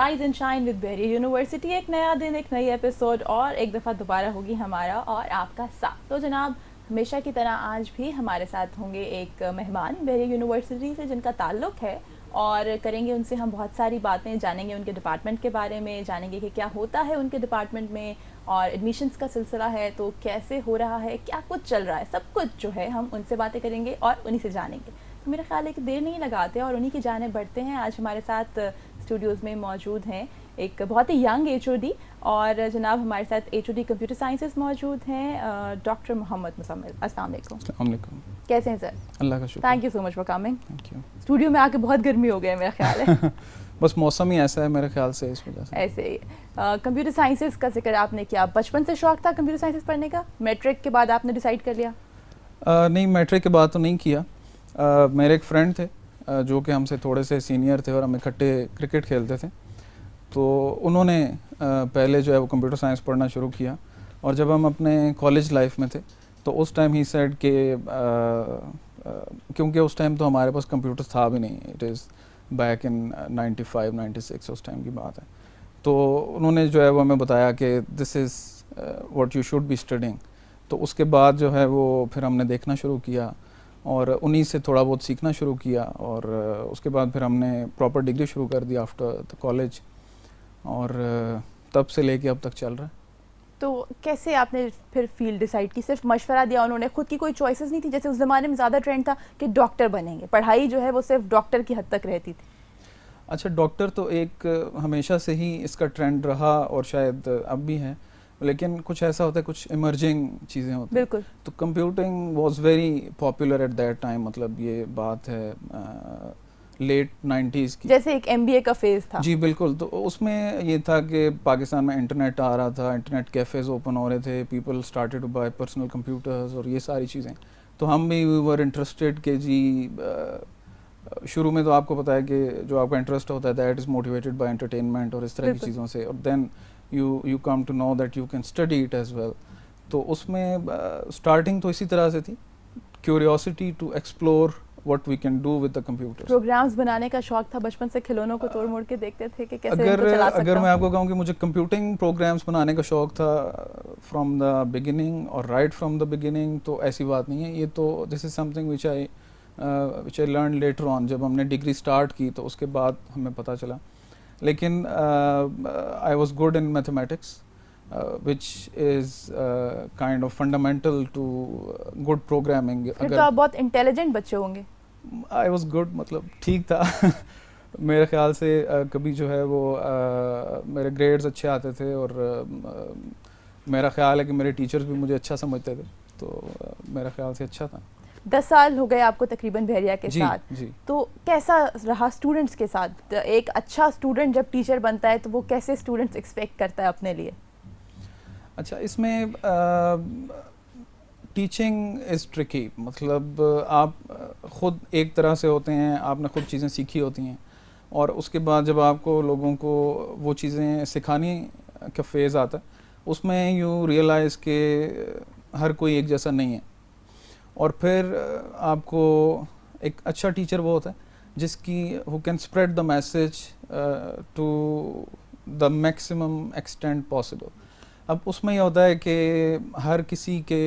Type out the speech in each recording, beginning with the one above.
Rise and shine with Berry University. एक नया दिन, एक नई एपिसोड और एक दफ़ा दोबारा होगी हमारा और आपका साथ। तो जनाब, हमेशा की तरह आज भी हमारे साथ होंगे एक मेहमान बेरी यूनिवर्सिटी से जिनका ताल्लुक़ है, और करेंगे उनसे हम बहुत सारी बातें, जानेंगे उनके डिपार्टमेंट के बारे में, जानेंगे कि क्या होता है उनके डिपार्टमेंट में, और एडमिशन्स का सिलसिला है तो कैसे हो रहा है, क्या कुछ चल रहा है, सब कुछ जो है हम उनसे बातें करेंगे और उन्हीं से जानेंगे। तो मेरा ख्याल है कि देर नहीं लगाते और उन्हीं की जानेब बढ़ते हैं। आज हमारे साथ स्टूडियोज़ में मौजूद हैं एक बहुत ही यंग एचओडी, और जनाब हमारे साथ एचओडी कंप्यूटर साइंसेस मौजूद हैं, डॉक्टर मोहम्मद मुसम्मिल। अस्सलाम वालेकुम। कैसे हैं सर? अल्लाह का शुक्र। Thank you so much for coming. Thank you. Studio में आके बहुत गर्मी हो गई है मेरा ख्याल है। बस मौसम ही ऐसा है मेरे ख्याल से, इस वजह से। ऐसे ही कंप्यूटर साइंसेस का जिक्र आपने किया, बचपन से शौक था कंप्यूटर साइंसेस पढ़ने का? मैट्रिक के बाद आपने डिसाइड कर लिया? नहीं, मैट्रिक के बाद तो नहीं किया। मेरे एक फ्रेंड थे जो कि हमसे थोड़े से सीनियर थे और हम इकट्ठे क्रिकेट खेलते थे, तो उन्होंने पहले जो है वो कंप्यूटर साइंस पढ़ना शुरू किया। और जब हम अपने कॉलेज लाइफ में थे तो उस टाइम ही सेड कि क्योंकि उस टाइम तो हमारे पास कंप्यूटर था भी नहीं, इट इज़ बैक इन 95 96 उस टाइम की बात है। तो उन्होंने जो है वो हमें बताया कि this is what you should be studying. तो उसके बाद जो है वो फिर हमने देखना शुरू किया और उन्हीं से थोड़ा बहुत सीखना शुरू किया, और उसके बाद फिर हमने प्रॉपर डिग्री शुरू कर दी आफ्टर द कॉलेज, और तब से लेके अब तक चल रहा है। तो कैसे आपने फिर फील्ड डिसाइड की? सिर्फ मशवरा दिया उन्होंने, खुद की कोई चॉइसेस नहीं थी? जैसे उस ज़माने में ज़्यादा ट्रेंड था कि डॉक्टर बनेंगे, पढ़ाई जो है वो सिर्फ डॉक्टर की हद तक रहती थी। अच्छा, डॉक्टर तो एक हमेशा से ही इसका ट्रेंड रहा और शायद अब भी है, लेकिन कुछ ऐसा होता है, कुछ इमर्जिंग चीज़ें होती हैं। बिल्कुल। तो computing was very popular at that time, मतलब ये बात है लेट 90s की, जैसे एक एमबीए का फेज था। जी बिल्कुल। तो उसमें ये था कि पाकिस्तान में इंटरनेट आ रहा था, इंटरनेट कैफ़ेज़ ओपन हो रहे थे, people started to buy personal computers और ये सारी चीज़ें। तो हम भी वी वर इंटरेस्टेड कि जी शुरू में तो आपको पता है कि जो आपका इंटरेस्ट होता है that is motivated by entertainment और इस तरह की चीज़ों से, और then you come to know that you can study it as well. तो उसमें स्टार्टिंग तो इसी तरह से थी, curiosity to explore what we can do with the computer. Programs बनाने का शौक था बचपन से, खिलौनों को तोड़ मोड़ के देखते थे कि कैसे इनको चला सकता हूं? अगर मैं आपको कहूँ कि मुझे कंप्यूटिंग प्रोग्राम्स बनाने का शौक था फ्रॉम द बिगिनिंग और राइट फ्रॉम द बिगिनिंग, तो ऐसी बात नहीं है। ये तो this is something which I learn later on. जब हमने डिग्री स्टार्ट की तो उसके बाद हमें पता चला। लेकिन I was good in mathematics which is kind of fundamental to good programming। फिर तो आप बहुत इंटेलिजेंट बच्चे होंगे। I was good, मतलब ठीक था। मेरे ख्याल से कभी जो है वो मेरे ग्रेड्स अच्छे आते थे, और मेरा ख्याल है कि मेरे टीचर्स भी मुझे अच्छा समझते थे, तो मेरा ख्याल से अच्छा था। 10 साल हो गए आपको तकरीबन बहरिया के जी, साथ। जी। तो कैसा रहा स्टूडेंट्स के साथ? एक अच्छा स्टूडेंट जब टीचर बनता है तो वो कैसे स्टूडेंट्स एक्सपेक्ट करता है अपने लिए? अच्छा, इसमें टीचिंग इज़ ट्रिकी, मतलब आप ख़ुद एक तरह से होते हैं, आपने ख़ुद चीज़ें सीखी होती हैं, और उसके बाद जब आपको लोगों को वो चीज़ें सिखाने का फेज़ आता है, उसमें यू रियलाइज़ के हर कोई एक जैसा नहीं है। और फिर आपको एक अच्छा टीचर वो होता है जिसकी who can spread the message to the maximum extent possible. अब उसमें यह होता है कि हर किसी के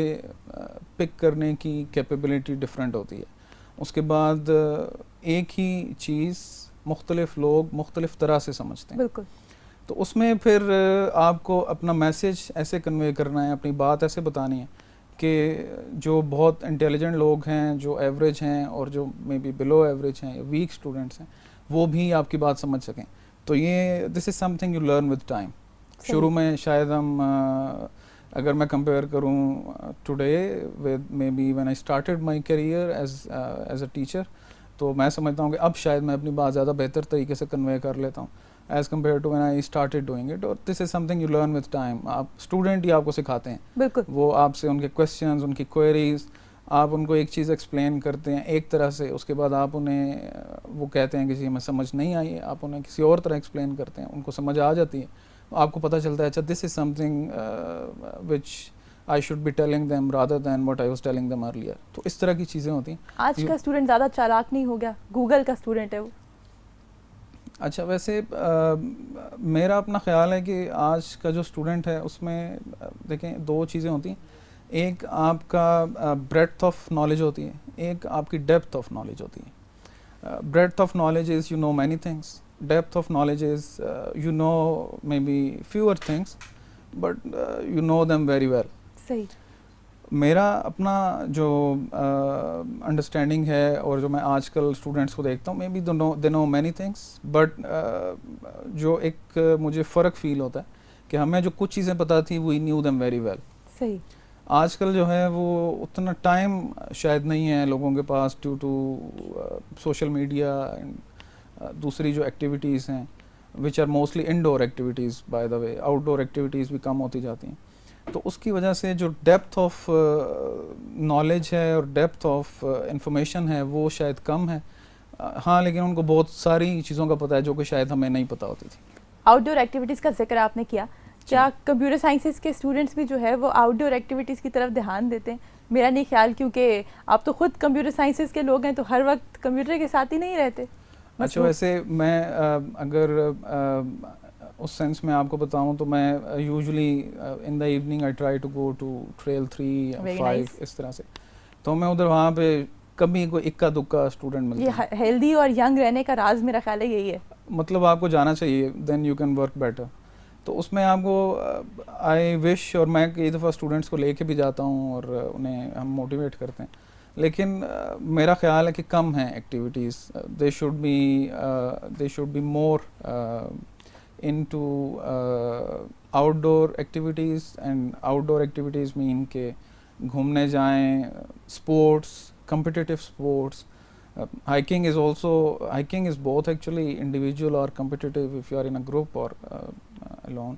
पिक करने की कैपेबिलिटी डिफरेंट होती है। उसके बाद एक ही चीज़ मुख्तलिफ लोग मुख्तलिफ तरह से समझते हैं। बिल्कुल। तो उसमें फिर आपको अपना मैसेज ऐसे कन्वे करना है, अपनी बात ऐसे बतानी है कि जो बहुत इंटेलिजेंट लोग हैं, जो एवरेज हैं, और जो मे बी बिलो एवरेज हैं, वीक स्टूडेंट्स हैं, वो भी आपकी बात समझ सकें। तो ये this is something you learn with time. शुरू में शायद हम अगर मैं कंपेयर करूं today with maybe when I started my career as a teacher, तो मैं समझता हूं कि अब शायद मैं अपनी बात ज़्यादा बेहतर तरीके से कन्वे कर लेता हूं as compare to when I started doing it. और this is something you learn with time. आप स्टूडेंट ही आपको सिखाते हैं। बिल्कुल। वो आपसे उनके क्वेश्चंस, उनकी क्वेरीज, आप उनको एक चीज़ एक्सप्लेन करते हैं एक तरह से, उसके बाद आप उन्हें वो कहते हैं कि जी हमें समझ नहीं आई, आप उन्हें किसी और तरह एक्सप्लेन करते हैं, उनको समझ आ जाती है, आपको पता चलता है अच्छा this is something which I should be telling them rather than what I was telling them earlier. तो इस तरह की चीज़ें होती हैं। आज का स्टूडेंट ज़्यादा चालाक नहीं हो गया? गूगल का स्टूडेंट है वो। अच्छा, वैसे मेरा अपना ख्याल है कि आज का जो स्टूडेंट है उसमें देखें दो चीज़ें होती हैं। एक आपका ब्रेड्थ ऑफ नॉलेज होती है, एक आपकी डेप्थ ऑफ नॉलेज होती है। Breadth of knowledge is you know many things, depth of knowledge is you know may be fewer things but you know them very well. सही। मेरा अपना जो अंडरस्टैंडिंग है और जो मैं आजकल स्टूडेंट्स को देखता हूँ, may be they know many things but जो एक मुझे फ़र्क फील होता है कि हमें जो कुछ चीज़ें पता थी we knew them very well. सही। आजकल जो है वो उतना टाइम शायद नहीं है लोगों के पास due to social media and दूसरी जो एक्टिविटीज़ हैं which are mostly indoor activities, by the way outdoor activities भी कम होती जाती हैं। तो उसकी वजह से जो डेप्थ ऑफ नॉलेज है और डेप्थ ऑफ इंफॉर्मेशन है वो शायद कम है। हाँ, लेकिन उनको बहुत सारी चीज़ों का पता है जो कि शायद हमें नहीं पता होती थी। आउटडोर एक्टिविटीज़ का जिक्र आपने किया, क्या कंप्यूटर साइंसेज के स्टूडेंट्स भी जो है वो आउटडोर एक्टिविटीज़ की तरफ ध्यान देते हैं? मेरा नहीं ख्याल, क्योंकि आप तो खुद कंप्यूटर साइंसेज के लोग हैं तो हर वक्त कंप्यूटर के साथ ही नहीं रहते। अच्छा, वैसे मैं अगर उस सेंस में आपको बताऊं तो मैं usually in the evening I try to go to trail 3 या 5 इस तरह से, तो मैं उधर वहाँ पे कभी कोई इक्का दुक्का स्टूडेंट मिलता है। ये हेल्दी और यंग रहने का राज मेरा ख्याल है यही है। मतलब आपको जाना चाहिए, then you can work better. तो उसमें आपको आई विश, और मैं कई दफ़ा स्टूडेंट्स को लेके भी जाता हूँ और उन्हें हम मोटिवेट करते हैं, लेकिन मेरा ख्याल है कि कम हैं activities. They should be more into outdoor activities, and outdoor activities mean के घूमने जाएं, sports, competitive sports. Hiking is both actually individual or competitive if you are in a group or alone.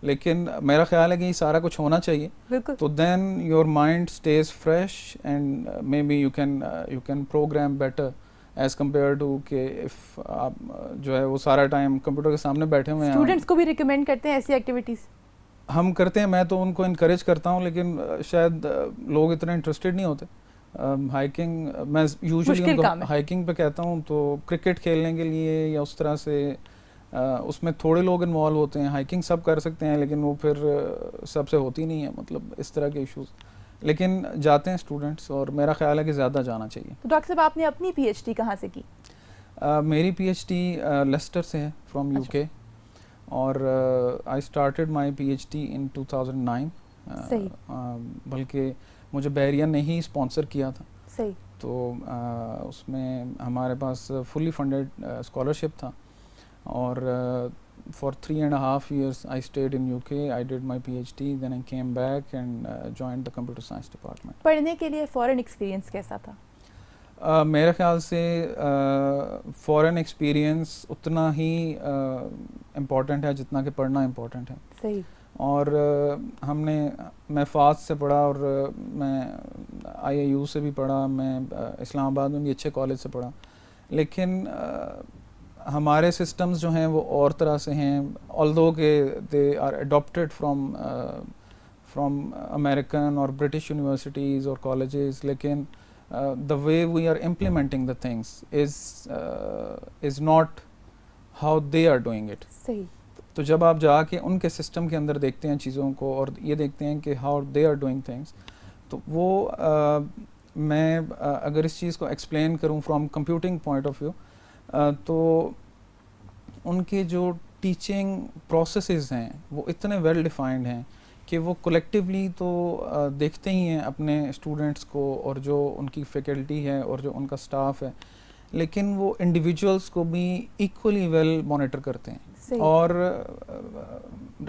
लेकिन मेरा ख्याल है कि ये सारा कुछ होना चाहिए, तो then your mind stays fresh and maybe you can program better as compare to कि इफ़ आप जो है वो सारा टाइम कंप्यूटर के सामने बैठे हुए हैं। स्टूडेंट्स को भी रिकमेंड करते हैं ऐसी एक्टिविटीज़? हम करते हैं, मैं तो उनको इनकरेज करता हूँ, लेकिन शायद लोग इतने इंटरेस्टेड नहीं होते। हाइकिंग मैं यूजुअली उनको हाइकिंग पे कहता हूँ, तो क्रिकेट खेलने के लिए या उस तरह से उसमें थोड़े लोग इन्वॉल्व होते हैं। हाइकिंग सब कर सकते हैं लेकिन वो फिर सबसे होती नहीं है, मतलब इस तरह के इश्यूज़, लेकिन जाते हैं स्टूडेंट्स और मेरा ख्याल है कि ज़्यादा जाना चाहिए। तो डॉक्टर साहब, आपने अपनी पीएचडी कहाँ से की? मेरी पीएचडी लेस्टर से है, फ्रॉम यूके, और आई स्टार्टेड माय पीएचडी इन 2009। सही। बल्कि मुझे बहरियन ने ही स्पॉन्सर किया था। सही। तो उसमें हमारे पास फुली फंडेड स्कॉलरशिप था, और for 3.5 years I stayed in UK. I did my PhD, then I came back and joined the computer science department. पढ़ने के लिए फॉरेन एक्सपीरियंस कैसा था? मेरे ख्याल से फॉरेन एक्सपीरियंस उतना ही इम्पोर्टेंट है जितना कि पढ़ना इम्पोर्टेंट है। सही। और मैं फास्ट से पढ़ा, और मैं IIU से भी पढ़ा, मैं इस्लामाबाद में भी अच्छे कॉलेज से पढ़ा, लेकिन हमारे सिस्टम्स जो हैं वो और तरह से हैं, ऑल्दो के they are adopted from American और ब्रिटिश यूनिवर्सिटीज़ और कॉलेजेस, लेकिन the way we are implementing the things is not how they are doing it. सही। तो जब आप जाके उनके सिस्टम के अंदर देखते हैं चीज़ों को और ये देखते हैं कि how they are doing things, तो वो मैं अगर इस चीज़ को एक्सप्लेन करूँ from computing point of view, तो उनके जो टीचिंग प्रोसेसेस हैं वो इतने वेल डिफाइंड हैं कि वो कलेक्टिवली तो देखते ही हैं अपने स्टूडेंट्स को और जो उनकी फैकल्टी है और जो उनका स्टाफ है, लेकिन वो इंडिविजुअल्स को भी इक्वली वेल मॉनिटर करते हैं। और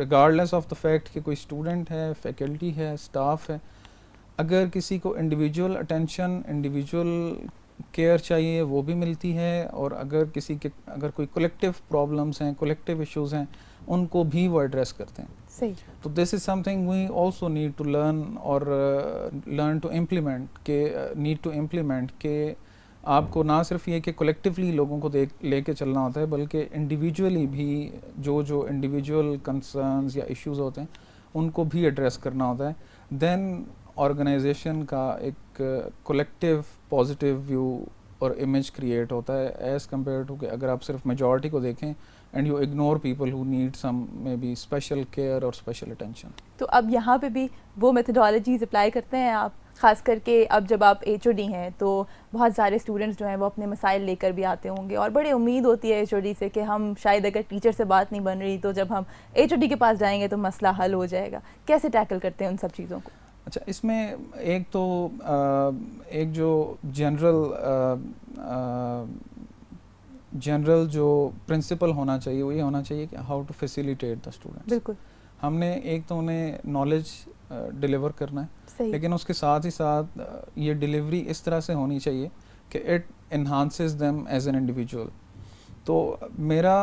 रिगार्डलेस ऑफ द फैक्ट कि कोई स्टूडेंट है, फैकल्टी है, स्टाफ है, अगर किसी को इंडिविजुअल अटेंशन, इंडिविजुअल केयर चाहिए वो भी मिलती है, और अगर कोई कलेक्टिव प्रॉब्लम्स हैं, कलेक्टिव इश्यूज हैं, उनको भी वो एड्रेस करते हैं। सही। तो this is something we also need to learn, और लर्न टू इम्प्लीमेंट के आपको ना सिर्फ ये कि कलेक्टिवली लोगों को लेके चलना होता है, बल्कि इंडिविजुअली भी जो इंडिविजुअल कंसर्न्स या इश्यूज होते हैं उनको भी एड्रेस करना होता है। देन ऑर्गेनाइजेशन का एक कलेक्टिव पॉजिटिव व्यू और इमेज क्रिएट होता है एज़ कम्पेयर टू कि अगर आप सिर्फ मेजॉरिटी को देखें and you ignore people who need some maybe special care और स्पेशल अटेंशन। तो अब यहाँ पे भी वो मेथडोलॉजीज अप्लाई करते हैं आप, ख़ास करके अब जब आप HOD हैं तो बहुत सारे स्टूडेंट्स जो हैं वो अपने मसाइल लेकर भी आते होंगे और बड़ी उम्मीद होती है HOD से कि हम शायद अगर टीचर से बात नहीं बन रही तो जब हम HOD के पास जाएंगे तो मसला हल हो जाएगा। कैसे टैकल करते हैं उन सब चीज़ों को? अच्छा, इसमें एक तो एक जो जनरल जो प्रिंसिपल होना चाहिए वो ये होना चाहिए कि how to facilitate the students. बिल्कुल, हमने एक तो उन्हें नॉलेज डिलीवर करना है, सही, लेकिन उसके साथ ही साथ ये डिलीवरी इस तरह से होनी चाहिए कि it enhances them as an individual. तो मेरा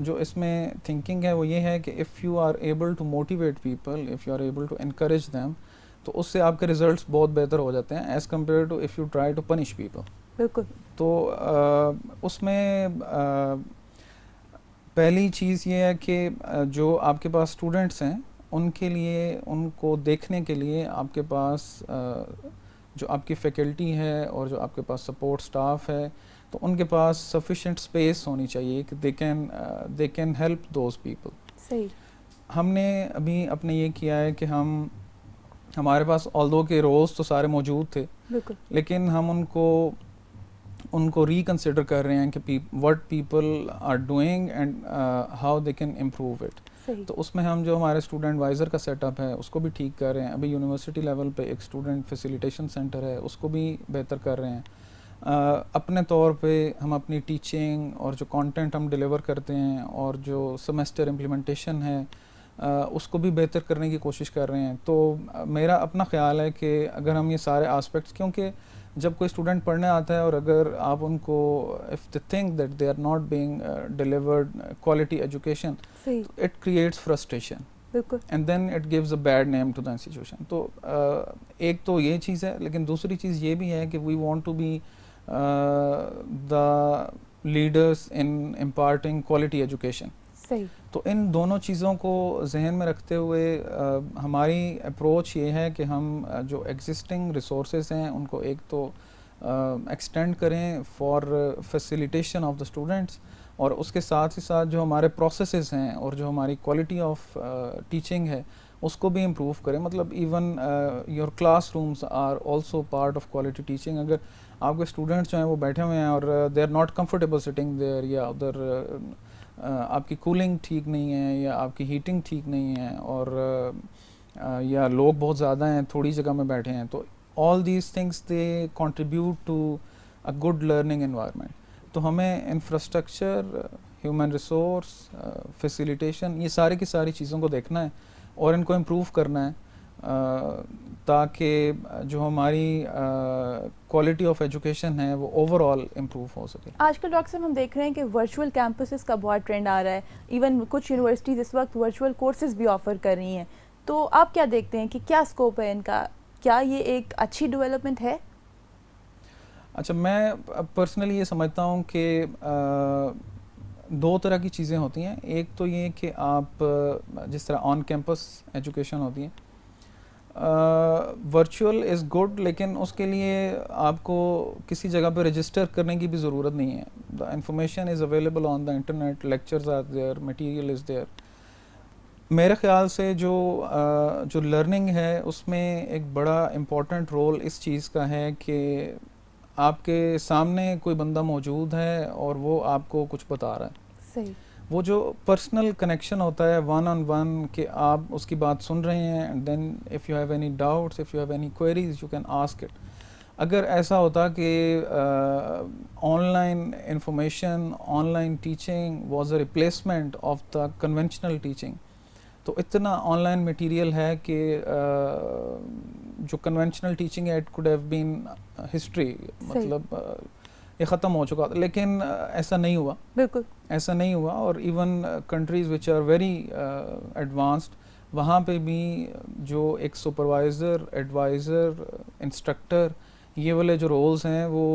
जो इसमें थिंकिंग है वो ये है कि if you are able to motivate people, if you are able to encourage them, तो उससे आपके रिजल्ट्स बहुत बेहतर हो जाते हैं as compare to if you try to punish people. बिल्कुल। तो उसमें पहली चीज़ ये है कि जो आपके पास स्टूडेंट्स हैं उनके लिए, उनको देखने के लिए आपके पास जो आपकी फैकल्टी है और जो आपके पास सपोर्ट स्टाफ है, तो उनके पास सफिशिएंट स्पेस होनी चाहिए कि they can help those people. सही। हमने अभी अपने ये किया है कि हमारे पास ऑल्दो के रोल्स तो सारे मौजूद थे, बिल्कुल, लेकिन हम उनको रिकंसिडर कर रहे हैं कि what people are doing and how they can improve it. सही। तो उसमें हम जो हमारे स्टूडेंट एडवाइज़र का सेटअप है उसको भी ठीक कर रहे हैं। अभी यूनिवर्सिटी लेवल पे एक स्टूडेंट फैसिलिटेशन सेंटर है, उसको भी बेहतर कर रहे हैं। अपने तौर पे हम अपनी टीचिंग और जो कंटेंट हम डिलीवर करते हैं और जो सेमेस्टर इम्प्लीमेंटेशन है उसको भी बेहतर करने की कोशिश कर रहे हैं। तो मेरा अपना ख़्याल है कि अगर हम ये सारे आस्पेक्ट्स, क्योंकि जब कोई स्टूडेंट पढ़ने आता है और अगर आप उनको if they think that they are not being delivered quality education, सही, इट क्रिएट्स फ्रस्ट्रेशन बिल्कुल, and then it gives a bad name to the institution. तो एक तो ये चीज़ है, लेकिन दूसरी चीज़ ये भी है कि we want to be the leaders in imparting quality education. सही, तो इन दोनों चीज़ों को जहन में रखते हुए हमारी अप्रोच ये है कि हम जो एग्जिस्टिंग रिसोर्सेज हैं उनको एक तो एक्सटेंड करें for facilitation of the students, और उसके साथ ही साथ जो हमारे प्रोसेसेस हैं और जो हमारी क्वालिटी ऑफ टीचिंग है उसको भी इम्प्रूव करें। मतलब even your classrooms are also part of quality teaching. अगर आपके स्टूडेंट्स जो हैं वो बैठे हुए हैं और they are not comfortable sitting there, या उधर आपकी कूलिंग ठीक नहीं है या आपकी हीटिंग ठीक नहीं है, और या लोग बहुत ज़्यादा हैं, थोड़ी जगह में बैठे हैं, तो all these things they contribute to a good learning environment. तो हमें इंफ्रास्ट्रक्चर, ह्यूमन रिसोर्स, फैसिलिटेशन, ये सारी की सारी चीज़ों को देखना है और इनको इम्प्रूव करना है ताकि जो हमारी क्वालिटी ऑफ एजुकेशन है वो ओवरऑल इम्प्रूव हो सके। आजकल डॉक्टर साहब हम देख रहे हैं कि वर्चुअल कैंपसेस का बहुत ट्रेंड आ रहा है। इवन कुछ यूनिवर्सिटीज़ इस वक्त वर्चुअल कोर्सेज भी ऑफ़र कर रही हैं। तो आप क्या देखते हैं कि क्या स्कोप है इनका? क्या ये एक अच्छी डेवलपमेंट है? अच्छा, मैं पर्सनली ये समझता हूँ कि दो तरह की चीज़ें होती हैं। एक तो ये कि आप जिस तरह ऑन कैंपस एजुकेशन होती है, वर्चुअल इज़ गुड, लेकिन उसके लिए आपको किसी जगह पर रजिस्टर करने की भी ज़रूरत नहीं है। The information is available on the internet, lectures are there, material is there. मेरे ख़्याल से जो लर्निंग है उसमें एक बड़ा इम्पोर्टेंट रोल इस चीज़ का है कि आपके सामने कोई बंदा मौजूद है और वो आपको कुछ बता रहा है। सही। वो जो पर्सनल कनेक्शन होता है वन ऑन वन, कि आप उसकी बात सुन रहे हैं and then if you have any doubts, if you have any queries, you can ask it. अगर ऐसा होता कि online information, online teaching was a replacement of the conventional teaching, तो इतना ऑनलाइन मटेरियल है कि जो कन्वेंशनल टीचिंग है it could have been history, मतलब ये ख़त्म हो चुका था। लेकिन ऐसा नहीं हुआ, बिल्कुल ऐसा नहीं हुआ। और even countries which are very advanced, वहाँ पे भी जो एक सुपरवाइज़र, एडवाइज़र, इंस्ट्रक्टर, ये वाले जो रोल्स हैं वो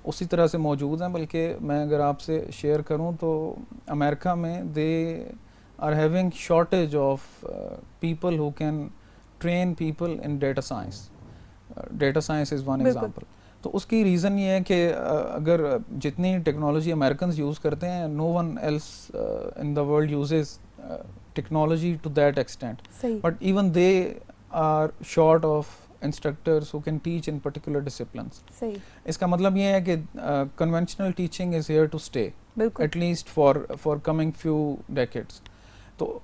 उसी तरह से मौजूद हैं। बल्कि मैं अगर आपसे शेयर करूँ तो अमेरिका में दे are having shortage of people who can train people in data science. Data science is one example. तो उसकी रीज़न ये है कि अगर जितनी टेक्नोलॉजी अमेरिकन यूज़ करते हैं, no one else in the world uses technology to that extent, सही, but even they are short of instructors who can teach in particular disciplines. सही, इसका मतलब ये है कि conventional teaching is here to stay बिल्कुल, at least for coming few decades. तो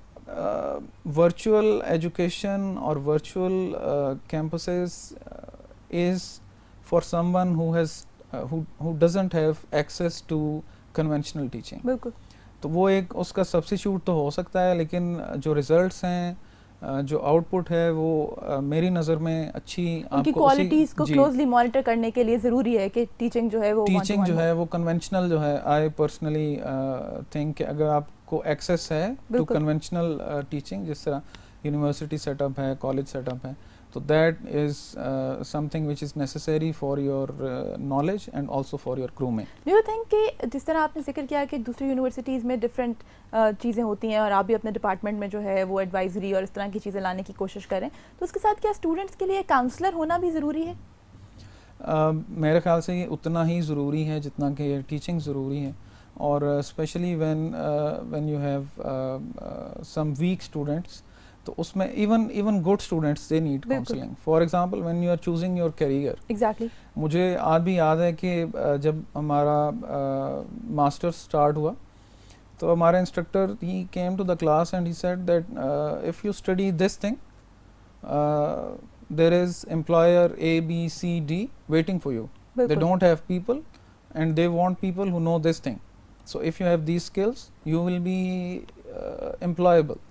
virtual education और virtual campuses is for someone who has who doesn't have access to conventional teaching. बिल्कुल, तो वो एक उसका सब्स्टिट्यूट तो हो सकता है, लेकिन जो रिजल्ट्स हैं, जो आउटपुट है वो मेरी नज़र में अच्छी उनकी आपको क्वालिटीज़ को क्लोजली मॉनिटर करने के लिए ज़रूरी है कि टीचिंग जो है वो टीचिंग one-to-one जो हो। है वो कन्वेंशनल जो है, आई पर्सनली थिंक अगर आपको एक्सेस है टू बिल्कुल। कन्वेंशनल टीचिंग, जिस तरह यूनिवर्सिटी सेटअप है, कॉलेज सेटअप है, तो that is something which is necessary for your knowledge and also for your grooming. Do you think कि जिस तरह आपने जिक्र किया कि दूसरी यूनिवर्सिटीज़ में डिफरेंट चीज़ें होती हैं और आप भी अपने डिपार्टमेंट में जो है वो एडवाइजरी और इस तरह की चीज़ें लाने की कोशिश करें, तो उसके साथ क्या स्टूडेंट्स के लिए काउंसलर होना भी ज़रूरी है? मेरे ख्याल से ये उतना ही ज़रूरी है जितना कि टीचिंग ज़रूरी है, और especially when you have some weak students, तो उसमें even good students they need counselling. For example when you are choosing your career. Exactly. मुझे आज भी याद है कि जब हमारा मास्टर्स स्टार्ट हुआ, तो हमारा इंस्ट्रक्टर ही came to the class and he said that if you study this thing there is employer A, B, C, D waiting for you. They बिल्कुल, don't have people and they want people who know this thing. So if you have these skills, you will be employable.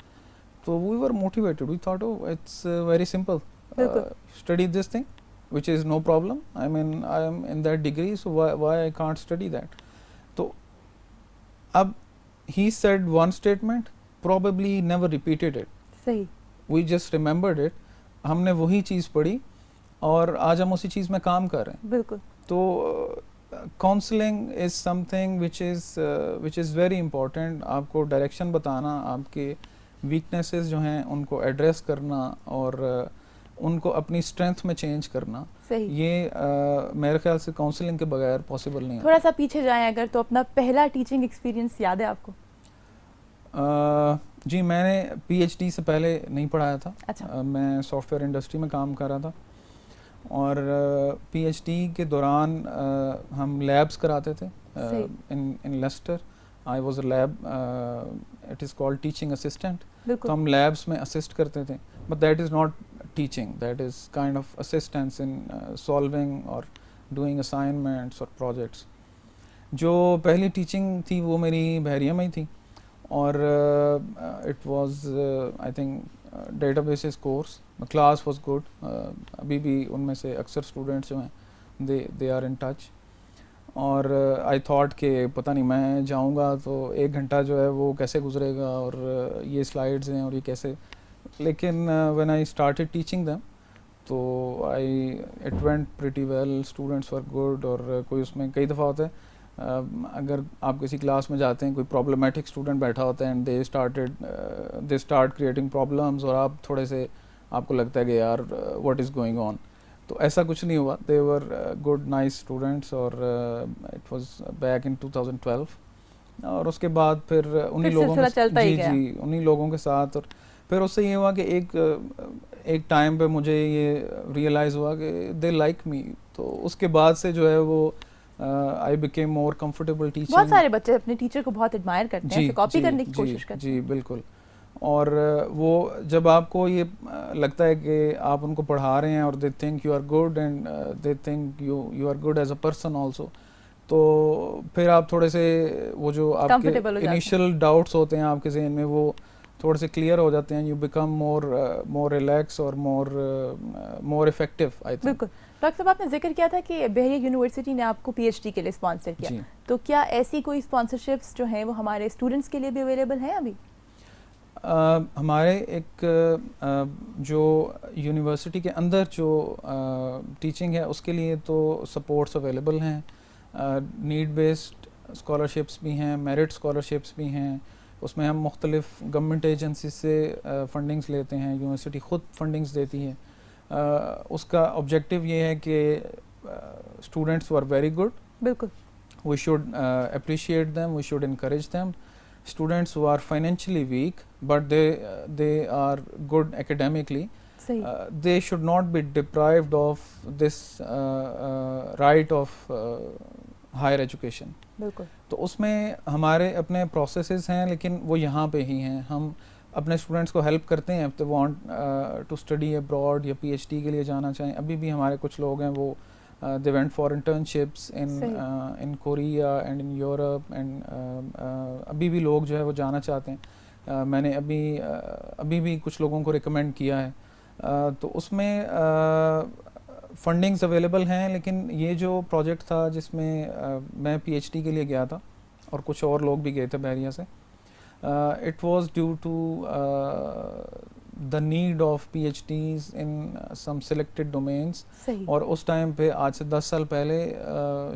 So we were motivated. We thought, oh, it's very simple. बिल्कुल, Study this thing, which is no problem. I mean, I am in that degree, so why I can't study that? So, ab he said one statement, probably never repeated it. सही, We just remembered it. हमने वही चीज़ पढ़ी और आज हम उसी चीज़ में काम कर रहे हैं. बिल्कुल, तो counselling is something which is very important. आपको डायरेक्शन बताना, आपके वीकनेसेस जो हैं उनको एड्रेस करना और उनको अपनी स्ट्रेंथ में चेंज करना, सही. ये मेरे ख्याल से काउंसलिंग के बगैर पॉसिबल नहीं है. थोड़ा सा पीछे जाएं अगर, तो अपना पहला टीचिंग एक्सपीरियंस याद है आपको? जी, मैंने पीएचडी से पहले नहीं पढ़ाया था. अच्छा. मैं सॉफ्टवेयर इंडस्ट्री में काम कर रहा था, और पीएचडी के दौरान हम लैब्स कराते थे in Leicester. I was a lab, it is called teaching assistant. तो बिल्कुल, हम लैब्स में असिस्ट करते थे, but that is not teaching, that is kind of assistance in solving और डूइंग असाइनमेंट्स और प्रोजेक्ट्स. जो पहली टीचिंग थी वो मेरी बहरिया में ही थी, और it was I think databases course. Class was good. अभी भी उनमें से अक्सर स्टूडेंट्स जो हैं दे आर इन टच. और आई थॉट कि पता नहीं, मैं जाऊंगा तो एक घंटा जो है वो कैसे गुजरेगा, और ये स्लाइड्स हैं और ये कैसे. लेकिन when I started teaching them, तो it went pretty well. Students were good. और कोई उसमें कई दफ़ा होता है, अगर आप किसी क्लास में जाते हैं, कोई प्रॉब्लमेटिक स्टूडेंट बैठा होता है and they start creating problems, और आप थोड़े से आपको लगता है कि यार व्हाट इज़ गोइंग ऑन. तो ऐसा कुछ नहीं हुआ. दे वर गुड नाइस स्टूडेंट्स. और इट वाज बैक इन 2012. और उसके बाद फिर उन्हीं लोगों के जी उन्हीं लोगों के साथ. और फिर उससे ये हुआ कि एक टाइम पे मुझे ये रियलाइज़ हुआ कि दे लाइक मी. तो उसके बाद से जो है वो I became more comfortable teaching. बहुत सारे बच्चे अपने टीचर को बहुत एडमायर करते हैं, कॉपी करने की कोशिश करते हैं. जी बिल्कुल. और वो जब आपको ये लगता है कि आप उनको पढ़ा रहे हैं और they think you are good and they think you are good as a person also, तो फिर आप थोड़े से वो जो आपके इनिशियल डाउट्स होते हैं आपके ज़हन में, वो थोड़े से क्लियर हो जाते हैं. यू बिकम मोर रिलैक्स और मोर इफेक्टिव, आई थिंक. बिल्कुल. डॉक्टर साहब, आपने जिक्र किया था कि बहरिया यूनिवर्सिटी ने आपको पीएचडी के लिए स्पॉन्सर किया, तो क्या ऐसी कोई स्पॉन्सरशिप्स जो हैं वो हमारे स्टूडेंट्स के लिए भी अवेलेबल हैं अभी? हमारे एक जो यूनिवर्सिटी के अंदर जो टीचिंग है उसके लिए तो सपोर्ट्स अवेलेबल हैं. नीड बेस्ड स्कॉलरशिप्स भी हैं, मेरिट स्कॉलरशिप्स भी हैं. उसमें हम मुख्तलिफ गवर्नमेंट एजेंसी से फंडिंग्स लेते हैं. यूनिवर्सिटी ख़ुद फंडिंग्स देती है. उसका ऑब्जेक्टिव ये है कि students who are very good. बिल्कुल We should appreciate them, we should encourage them. Students who are financially weak but they are good academically, सही they should not be deprived of this right of higher education. बिल्कुल तो उसमें हमारे अपने processes हैं, लेकिन वो यहाँ पे ही हैं. हम अपने स्टूडेंट्स को हेल्प करते हैं if they want to study abroad या PhD के लिए जाना चाहें. अभी भी हमारे कुछ लोग हैं वो they went for internships in Korea and in Europe and अभी भी लोग जो है वो जाना चाहते हैं. मैंने अभी भी कुछ लोगों को रिकमेंड किया है. तो उसमें फंडिंग्स अवेलेबल हैं, लेकिन ये जो प्रोजेक्ट था जिसमें मैं PhD के लिए गया था और कुछ और लोग भी गए थे बहरिया से, it was due to the need of PhDs in some selected domains. सही और उस टाइम पे आज से 10 साल पहले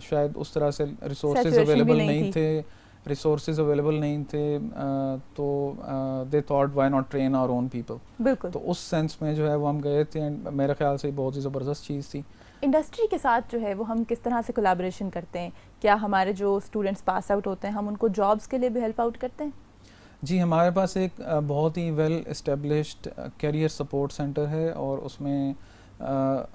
शायद उस तरह से रिसोर्सेज Saturation भी अवेलेबल नहीं नहीं थे, रिसोर्सेज अवेलेबल नहीं थे. तो they thought why not train our own people. बिल्कुल. तो उस सेंस में जो है वो हम गए थे एंड मेरे ख्याल से बहुत ही ज़बरदस्त चीज़ थी. इंडस्ट्री के साथ जो है वो हम किस तरह से कोलैबोरेशन करते हैं? क्या हमारे जो स्टूडेंट्स पास आउट होते हैं हम उनको जॉब्स के लिए भी हेल्प आउट करते हैं? जी, हमारे पास एक बहुत ही well established career support center है और उसमें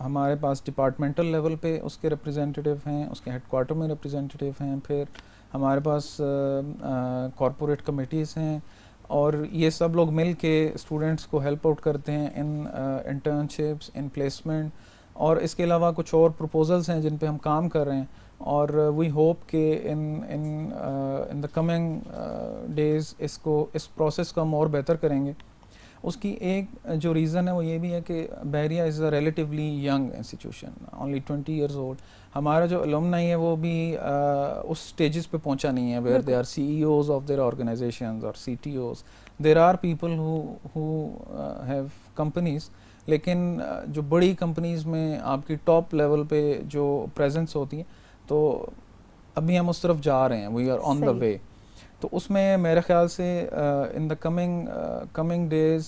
हमारे पास डिपार्टमेंटल लेवल पे उसके रिप्रेजेंटेटिव हैं, उसके हेडक्वार्टर में रिप्रेजेंटेटिव हैं, फिर हमारे पास कॉरपोरेट कमिटीज़ हैं और ये सब लोग मिल के स्टूडेंट्स को हेल्प आउट करते हैं इन इंटर्नशिप्स, इन प्लेसमेंट. और इसके अलावा कुछ और प्रपोजल्स हैं जिन पे हम काम कर रहे हैं और वी होप कि इन द कमिंग डेज़ इस प्रोसेस को हम और बेहतर करेंगे. उसकी एक जो रीज़न है वो ये भी है कि Bahria is a relatively young institution, only 20 years old. हमारा जो अलुमनाई है वो भी उस स्टेजेस पे पहुंचा नहीं है where they are CEOs of their organisations और CTOs. There are people who have companies, लेकिन जो बड़ी कंपनीज़ में आपकी टॉप लेवल पे जो प्रेजेंस होती है, तो अभी हम उस तरफ जा रहे हैं, we are on the way. तो उसमें मेरे ख्याल से इन द कमिंग डेज़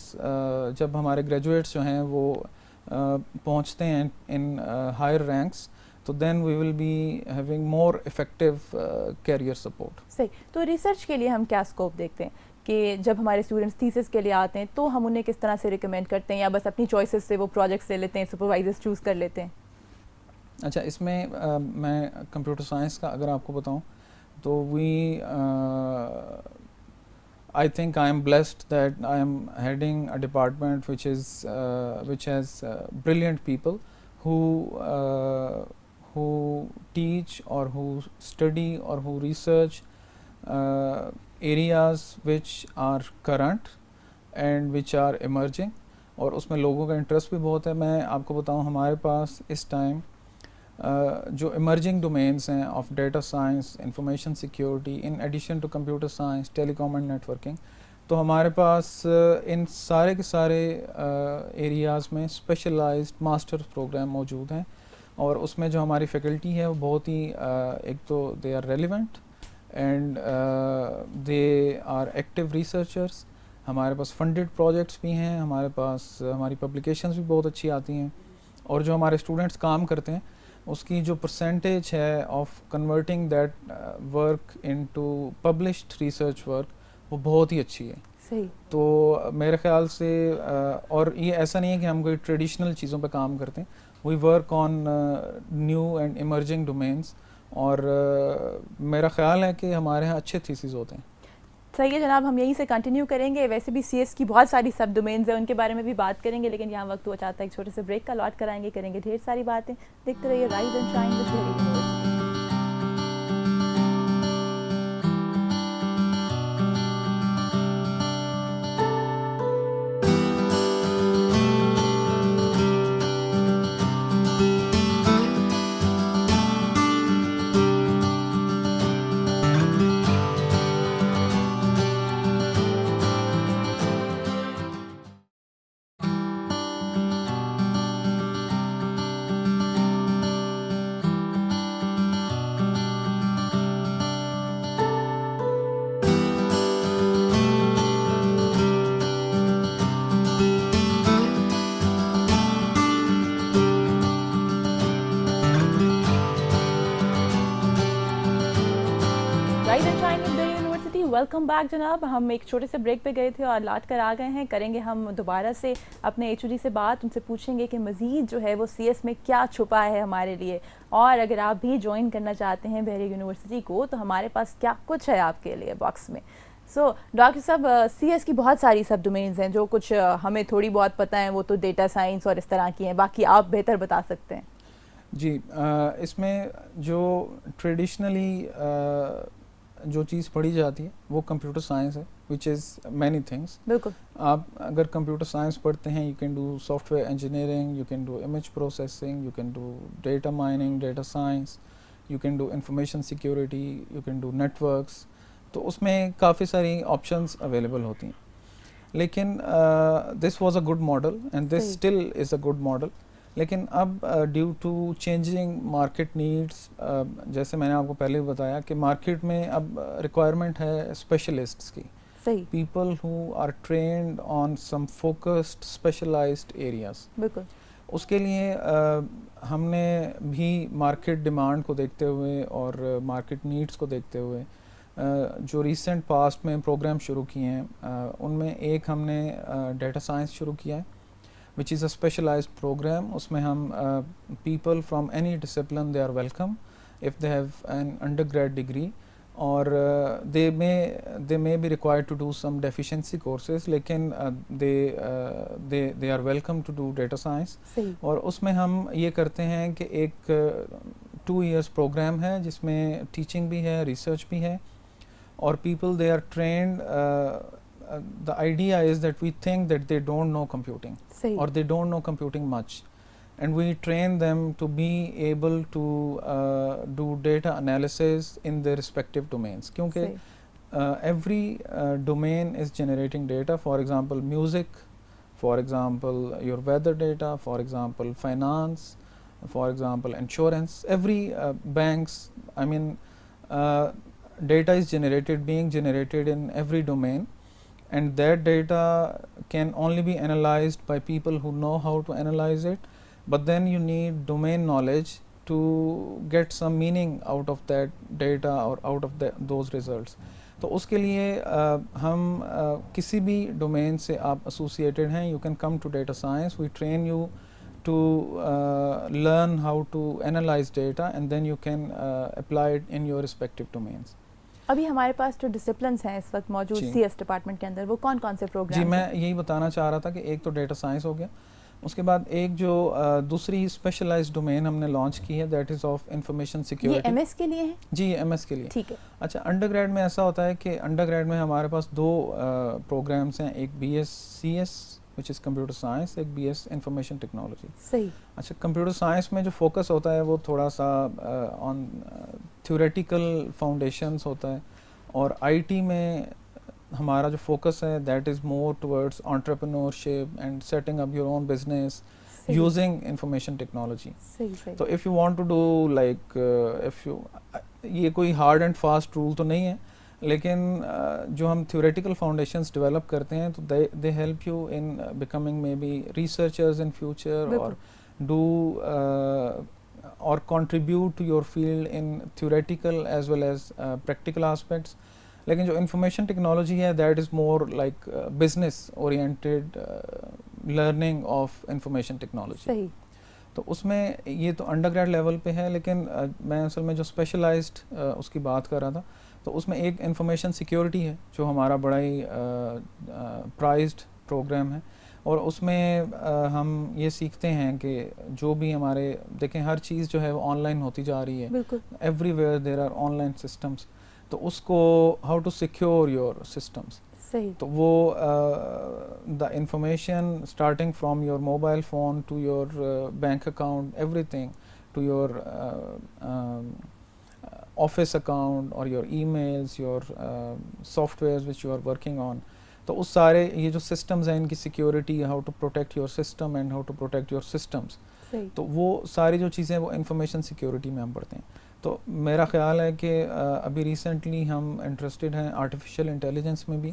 जब हमारे ग्रेजुएट्स जो हैं वो पहुंचते हैं इन हायर रैंक्स, तो then we will be having more effective career support. सही. तो रिसर्च के लिए हम क्या स्कोप देखते हैं कि जब हमारे स्टूडेंट्स थीसिस के लिए आते हैं तो हम उन्हें किस तरह से रिकमेंड करते हैं, या बस अपनी चॉइसेस से वो प्रोजेक्ट्स ले लेते हैं, सुपरवाइजर्स चूज़ कर लेते हैं? अच्छा, इसमें मैं कंप्यूटर साइंस का अगर आपको बताऊं तो I think I am blessed that I am heading a department which has brilliant people who teach or who study or who research areas which are current and which are emerging. और उसमें लोगों का interest भी बहुत है. मैं आपको बताऊं, हमारे पास इस टाइम जो इमर्जिंग डोमेन्स हैं of data science, information security, in addition to computer science, telecom and networking, तो हमारे पास इन सारे के सारे एरियाज़ में स्पेशलाइज्ड मास्टर्स प्रोग्राम मौजूद हैं. और उसमें जो हमारी फैकल्टी है वो बहुत ही एक तो they are relevant and they are active researchers. हमारे पास फंडेड प्रोजेक्ट्स भी हैं, हमारे पास हमारी पब्लिकेशंस भी बहुत अच्छी आती हैं. और जो हमारे स्टूडेंट्स काम करते हैं उसकी जो परसेंटेज है of converting that work into published research work वो बहुत ही अच्छी है. सही. तो मेरे ख्याल से और ये ऐसा नहीं है कि हम कोई ट्रेडिशनल चीज़ों पे काम करते हैं. We work on new and emerging domains और मेरा ख्याल है कि हमारे यहाँ अच्छे थीसिस होते हैं. सही है जनाब, हम यहीं से कंटिन्यू करेंगे. वैसे भी CS की बहुत सारी सब डोमेन्स हैं, उनके बारे में भी बात करेंगे, लेकिन यहाँ वक्त हुआ चाहता है एक छोटे से ब्रेक का. लौट कराएंगे, करेंगे ढेर सारी बातें. देखते रहिए rise and shine with university. Welcome back जनाब। हम एक छोटे से ब्रेक पे गए थे और लौट कर आ गए हैं। करेंगे हम दोबारा से अपने HOD से बात, उनसे पूछेंगे कि मज़ीद जो है वो CS में क्या छुपा है हमारे लिए, और अगर आप भी ज्वाइन करना चाहते हैं बहरिया यूनिवर्सिटी को तो हमारे पास क्या कुछ है आपके लिए बॉक्स में। सो डॉक्टर साहब, CS की बहुत सारी सब डोमेन्स हैं, जो कुछ हमें थोड़ी बहुत पता है वो तो डेटा साइंस और इस तरह की हैं, बाकी आप बेहतर बता सकते हैं। जी, इसमें जो ट्रेडिशनली जो चीज़ पढ़ी जाती है वो कंप्यूटर साइंस है, विच इज़ मैनी थिंग्स। बिल्कुल। आप अगर कंप्यूटर साइंस पढ़ते हैं, you can do software engineering, you can do image processing, you can do data mining, data science, you can do information security, you can do networks. तो उसमें काफ़ी सारी options available होती हैं, लेकिन this was a good model and this still is a good model. लेकिन अब due to changing market needs, जैसे मैंने आपको पहले भी बताया कि मार्केट में अब रिक्वायरमेंट है स्पेशलिस्ट्स की, people who are trained on some focused specialised areas. बिल्कुल। उसके लिए हमने भी मार्केट डिमांड को देखते हुए और मार्केट नीड्स को देखते हुए जो रीसेंट पास्ट में प्रोग्राम शुरू किए हैं, उनमें एक हमने डेटा साइंस शुरू किया है, which is a specialized program. उसमें हम people from any discipline they are welcome if they have an undergrad degree, और they may be required to do some deficiency courses, लेकिन they are welcome to do data science. और उसमें हम ये करते हैं कि एक 2 years program है जिसमें teaching भी है, research भी है, और people they are trained. The idea is that we think that they don't know computing or they don't know computing much, and we train them to be able to do data analysis in their respective domains, क्योंकि every domain is generating data. For example, music, for example your weather data, for example finance, for example insurance, every banks, I mean data is being generated in every domain, and that data can only be analyzed by people who know how to analyze it, but then you need domain knowledge to get some meaning out of that data or out of those results. तो उसके लिए हम किसी भी domain से आप associated हैं, you can come to data science. We train you to learn how to analyze data, and then you can apply it in your respective domains. अभी हमारे पास जो डिसिप्लिन्स हैं इस वक्त मौजूद CS डिपार्टमेंट के अंदर, वो कौन कौन से प्रोग्राम? जी, मैं यही बताना चाह रहा था कि एक तो डेटा साइंस हो गया, उसके बाद एक जो दूसरी स्पेशलाइज्ड डोमेन हमने लॉन्च की है, that is of information security. ये MS के लिए है? जी, ये MS के लिए। ठीक है। अच्छा, अंडरग्रेड में ऐसा होता है कि अंडरग्रेड में हमारे पास 2 प्रोग्राम्स हैं, एक BS CS which is computer science, एक BS information technology। सही। अच्छा, कंप्यूटर साइंस में जो फोकस होता है वो थोड़ा सा ऑन थ्योरेटिकल फाउंडेशंस होता है, और IT में हमारा जो फोकस है that is more towards entrepreneurship and setting up your own business using information technology. तो if you want to do like if you, ये कोई हार्ड एंड फास्ट रूल तो नहीं है, लेकिन जो हम थ्योरेटिकल फाउंडेशंस डेवलप करते हैं तो they help you in becoming may be researchers in future, और do or contribute to your field in theoretical as well as practical aspects. लेकिन जो information technology है that is more like business oriented learning of information technology. सही। तो उसमें ये तो undergrad level पे है, लेकिन मैं असल में जो स्पेशलाइज्ड उसकी बात कर रहा था, तो उसमें एक इंफॉर्मेशन सिक्योरिटी है जो हमारा बड़ा ही प्राइज्ड प्रोग्राम है, और उसमें हम ये सीखते हैं कि जो भी हमारे, देखें हर चीज़ जो है वो ऑनलाइन होती जा रही है, everywhere there are online systems, तो उसको how to secure your systems. सही। तो वो the information starting from your mobile phone to your bank account, everything to your office account और your emails, your softwares which you are working on, तो उस सारे ये जो सिस्टम्स हैं इनकी security, how to protect your system and how to protect your systems, तो वो सारी जो चीज़ें वो इंफॉर्मेशन सिक्योरिटी में हम पढ़ते हैं। तो मेरा ख्याल है कि अभी रिसेंटली हम इंटरेस्टेड हैं आर्टिफिशियल इंटेलिजेंस में भी,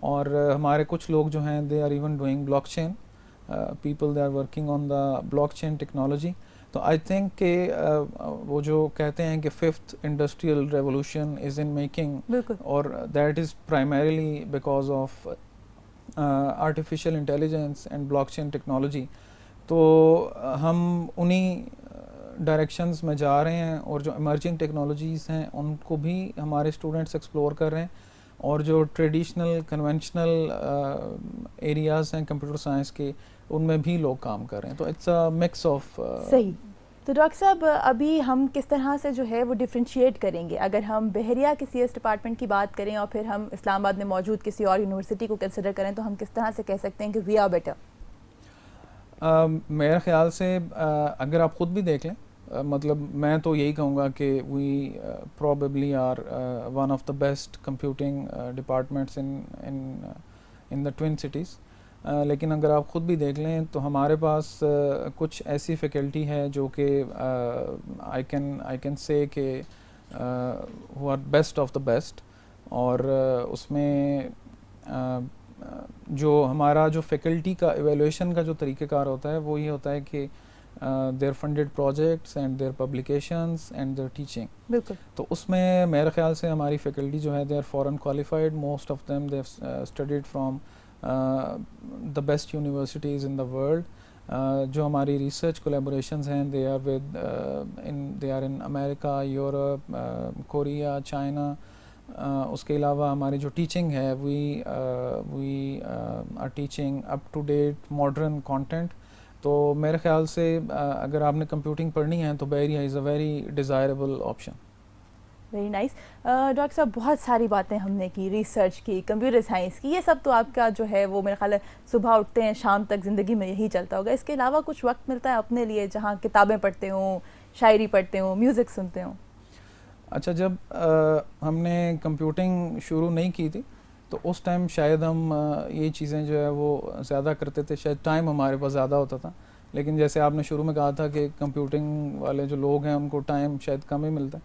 और हमारे कुछ लोग जो हैं they are even doing blockchain, people they are working on the blockchain technology, तो आई थिंक कि वो जो कहते हैं कि fifth industrial revolution is in making, बिल्कुल, और that is primarily because of artificial intelligence and blockchain technology. तो हम उन्हीं डायरेक्शंस में जा रहे हैं, और जो इमर्जिंग टेक्नोलॉजीज़ हैं उनको भी हमारे स्टूडेंट्स एक्सप्लोर कर रहे हैं, और जो ट्रेडिशनल कन्वेंशनल एरियाज़ हैं कंप्यूटर साइंस के, उनमें भी लोग काम कर रहे हैं। तो इट्स अ मिक्स ऑफ सही। तो डॉक्टर साहब, अभी हम किस तरह से जो है वो डिफ्रेंशिएट करेंगे, अगर हम बहरिया के CS डिपार्टमेंट की बात करें और फिर हम इस्लामाबाद में मौजूद किसी और यूनिवर्सिटी को कंसिडर करें, तो हम किस तरह से कह सकते हैं कि वी आर बेटर? मेरे ख्याल से अगर आप ख़ुद भी देख लें, मतलब मैं तो यही कहूँगा कि we probably are one of the best computing departments in the twin cities. लेकिन अगर आप ख़ुद भी देख लें तो हमारे पास कुछ ऐसी फैकल्टी है जो कि आई कैन से कि who are best of the best, और उसमें जो हमारा जो फैकल्टी का एवेलुएशन का जो तरीक़ेकार होता है वो ये होता है कि their funded projects and their publications and their teaching. बिल्कुल। तो उसमें मेरे ख्याल से हमारी फैकल्टी जो है they are foreign qualified, most of them they have studied from the best universities in the world. जो हमारी रिसर्च कोलेबोरेशंस हैं they are in America, Europe, Korea, China. उसके अलावा हमारी जो टीचिंग है we are teaching up to date modern content. तो मेरे ख्याल से अगर आपने कंप्यूटिंग पढ़नी है तो Bahria is a very desirable option. Very nice. Doctor साहब, बहुत सारी बातें हमने की, रिसर्च की, कंप्यूटर साइंस की, ये सब तो आपका जो है वो मेरे ख्याल है सुबह उठते हैं शाम तक ज़िंदगी में यही चलता होगा। इसके अलावा कुछ वक्त मिलता है अपने लिए जहाँ किताबें पढ़ते हों, शायरी पढ़ते हों, म्यूज़िक सुनते हों? अच्छा, जब हमने कंप्यूटिंग शुरू नहीं की थी तो उस टाइम शायद हम ये चीज़ें जो है वो ज़्यादा करते थे, शायद टाइम हमारे पास ज़्यादा होता था। लेकिन जैसे आपने शुरू में कहा था कि कंप्यूटिंग वाले जो लोग हैं उनको टाइम शायद कम ही मिलता है।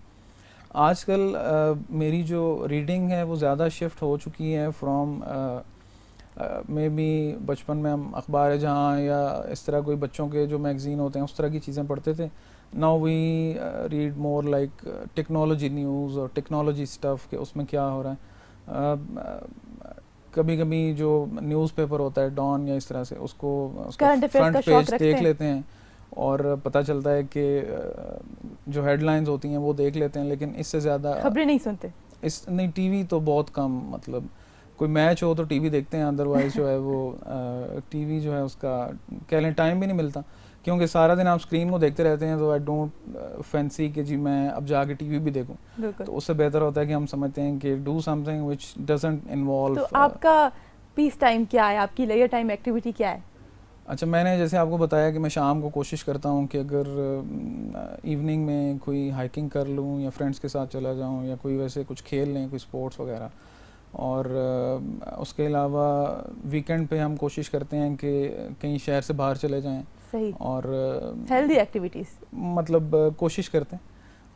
आजकल मेरी जो रीडिंग है वो ज़्यादा शिफ्ट हो चुकी है फ्रॉम मे बी बचपन में हम अखबार जहाँ या इस तरह कोई बच्चों के जो मैगज़ीन होते हैं उस तरह की चीज़ें पढ़ते थे। Now we read more like technology news और टेक्नोलॉजी स्टफ़ के उसमें क्या हो रहा है। कभी कभी जो न्यूज़पेपर होता है डॉन या इस तरह से उसका फ्रंट पेज देख लेते हैं और पता चलता है कि जो हेडलाइंस होती हैं वो देख लेते हैं, लेकिन इससे ज़्यादा खबरें नहीं सुनते। नहीं, टीवी तो बहुत कम, मतलब कोई मैच हो तो टीवी देखते हैं, अदरवाइज़ जो है वो टीवी जो है उसका कह लें टाइम भी नहीं मिलता, क्योंकि सारा दिन आप स्क्रीन को देखते रहते हैं। तो आई डोंट फैंसी कि जी मैं अब जाके टीवी भी देखूं। तो उससे बेहतर होता है कि हम समझते हैं कि do something which doesn't involve. तो आपका पीस टाइम क्या है, आपकी लेजर टाइम एक्टिविटी क्या है? अच्छा, मैंने जैसे आपको बताया कि मैं शाम को कोशिश करता हूँ कि अगर इवनिंग में कोई हाइकिंग कर लूँ या फ्रेंड्स के साथ चला जाऊँ या कोई वैसे कुछ खेल लें, कोई स्पोर्ट्स वगैरह। और उसके अलावा वीकेंड पे हम कोशिश करते हैं कि कहीं शहर से बाहर चले जाएं। सही। और हेल्दी एक्टिविटीज़ मतलब कोशिश करते हैं।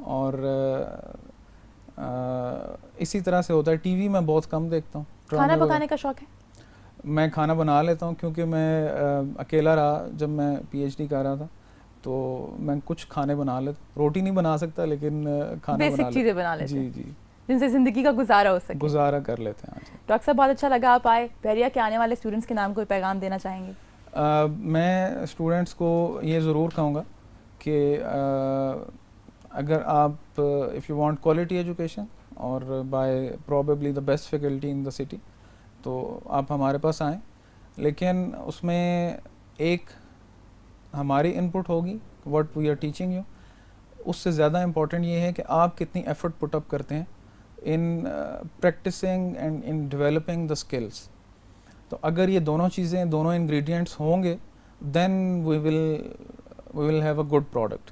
और इसी तरह से होता है। टीवी मैं बहुत कम देखता हूँ। खाना पकाने का शौक़ है? मैं खाना बना लेता हूँ, क्योंकि मैं अकेला रहा जब मैं PhD कर रहा था, तो मैं कुछ खाने बना लेता हूँ। रोटी नहीं बना सकता, लेकिन खाना बेसिक चीज़ें बना लेते हैं। जी, जिनसे ज़िंदगी का गुजारा हो सके। गुजारा कर लेते हैं। डॉक्टर साहब, बहुत अच्छा लगा आप आए। बहरिया के आने वाले स्टूडेंट्स के नाम कोई पैगाम देना चाहेंगे? मैं स्टूडेंट्स को ये ज़रूर कहूँगा कि अगर आप if you want quality education और by probably the best faculty in the city, तो आप हमारे पास आएँ। लेकिन उसमें एक हमारी इनपुट होगी, what we are teaching you. उससे ज़्यादा इम्पॉर्टेंट ये है कि आप कितनी एफर्ट पुट अप करते हैं in practicing and in developing the skills. तो अगर ये दोनों चीज़ें, दोनों इंग्रेडिएंट्स होंगे, then we will have a good product.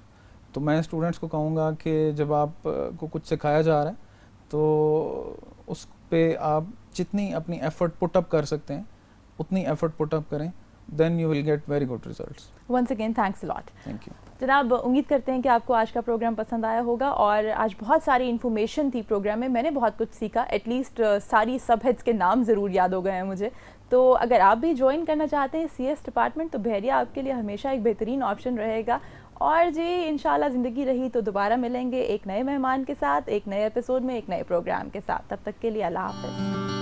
तो मैं स्टूडेंट्स को कहूँगा कि जब आप को कुछ सिखाया जा रहा है तो उस पे आप जितनी अपनी एफर्ट पुट अप कर सकते हैं उतनी एफर्ट पुट अप करें, then you will get very good results. Once again thanks a lot. Thank you जनाब, उम्मीद करते हैं कि आपको आज का प्रोग्राम पसंद आया होगा और आज बहुत सारी इन्फॉर्मेशन थी प्रोग्राम में। मैंने बहुत कुछ सीखा, एटलीस्ट सारी सब हेड्स के नाम ज़रूर याद हो गए हैं मुझे। तो अगर आप भी ज्वाइन करना चाहते हैं CS डिपार्टमेंट, तो बहरिया आपके लिए हमेशा एक बेहतरीन ऑप्शन रहेगा। और जी इंशाल्लाह ज़िंदगी रही तो दोबारा मिलेंगे एक नए मेहमान के साथ, एक नए एपिसोड में, एक नए प्रोग्राम के साथ। तब तक के लिए अल्लाह हाफ़िज़।